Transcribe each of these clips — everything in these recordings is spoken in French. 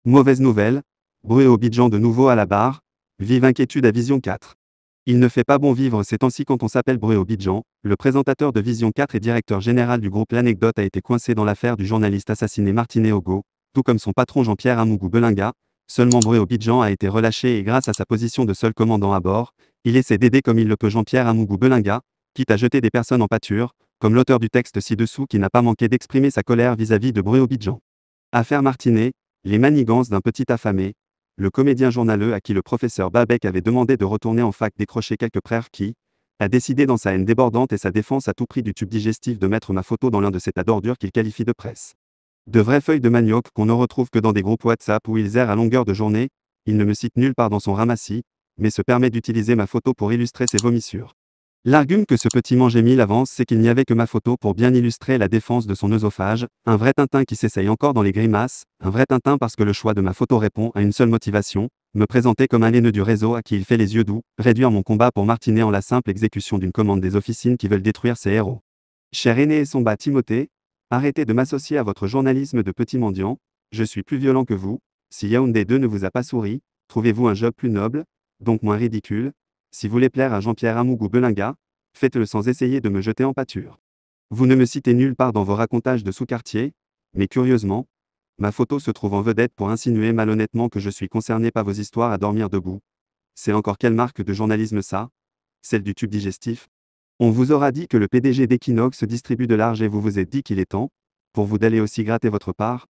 Mauvaise nouvelle, Bruno Abidjan de nouveau à la barre, vive inquiétude à Vision 4. Il ne fait pas bon vivre ces temps-ci quand on s'appelle Bruno Abidjan. Le présentateur de Vision 4 et directeur général du groupe L'Anecdote a été coincé dans l'affaire du journaliste assassiné Martinet Ogo, tout comme son patron Jean-Pierre Amougou Belinga. Seulement Bruno Abidjan a été relâché et grâce à sa position de seul commandant à bord, il essaie d'aider comme il le peut Jean-Pierre Amougou Belinga, quitte à jeter des personnes en pâture, comme l'auteur du texte ci-dessous qui n'a pas manqué d'exprimer sa colère vis-à-vis de Bruno Abidjan. Affaire Martinet, les manigances d'un petit affamé. Le comédien journaleux à qui le professeur Babec avait demandé de retourner en fac décrocher quelques prérequis, a décidé dans sa haine débordante et sa défense à tout prix du tube digestif de mettre ma photo dans l'un de ces tas d'ordures qu'il qualifie de presse. De vraies feuilles de manioc qu'on ne retrouve que dans des groupes WhatsApp où ils errent à longueur de journée. Il ne me cite nulle part dans son ramassis, mais se permet d'utiliser ma photo pour illustrer ses vomissures. L'argument que ce petit Mangémile avance, c'est qu'il n'y avait que ma photo pour bien illustrer la défense de son œsophage, un vrai Tintin qui s'essaye encore dans les grimaces, un vrai Tintin parce que le choix de ma photo répond à une seule motivation, me présenter comme un haineux du réseau à qui il fait les yeux doux, réduire mon combat pour Martinet en la simple exécution d'une commande des officines qui veulent détruire ses héros. Cher aîné et son bas Timothée, arrêtez de m'associer à votre journalisme de petit mendiant, je suis plus violent que vous, si Yaoundé 2 ne vous a pas souri, trouvez-vous un job plus noble, donc moins ridicule. Si vous voulez plaire à Jean-Pierre Amougou Belinga, faites-le sans essayer de me jeter en pâture. Vous ne me citez nulle part dans vos racontages de sous-quartier, mais curieusement, ma photo se trouve en vedette pour insinuer malhonnêtement que je suis concerné par vos histoires à dormir debout. C'est encore quelle marque de journalisme ça? Celle du tube digestif? On vous aura dit que le PDG d'Equinox distribue de l'argent et vous vous êtes dit qu'il est temps, pour vous d'aller aussi gratter votre part?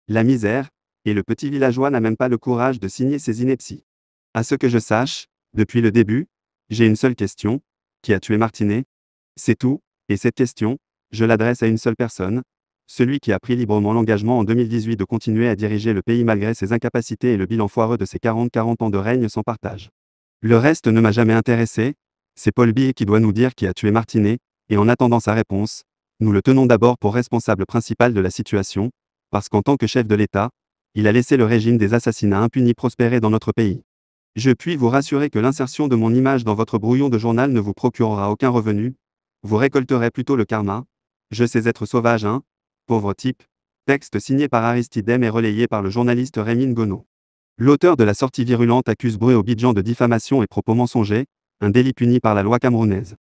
La misère, et le petit villageois n'a même pas le courage de signer ses inepties. À ce que je sache, depuis le début, j'ai une seule question. Qui a tué Martinet? C'est tout, et cette question, je l'adresse à une seule personne, celui qui a pris librement l'engagement en 2018 de continuer à diriger le pays malgré ses incapacités et le bilan foireux de ses 40 ans de règne sans partage. Le reste ne m'a jamais intéressé, c'est Paul Biya qui doit nous dire qui a tué Martinet, et en attendant sa réponse, nous le tenons d'abord pour responsable principal de la situation, parce qu'en tant que chef de l'État, il a laissé le régime des assassinats impunis prospérer dans notre pays. Je puis vous rassurer que l'insertion de mon image dans votre brouillon de journal ne vous procurera aucun revenu. Vous récolterez plutôt le karma. Je sais être sauvage, hein? Pauvre type. Texte signé par Aristide M et relayé par le journaliste Rémy Ngono. L'auteur de la sortie virulente accuse Bruno Abidjan de diffamation et propos mensongers, un délit puni par la loi camerounaise.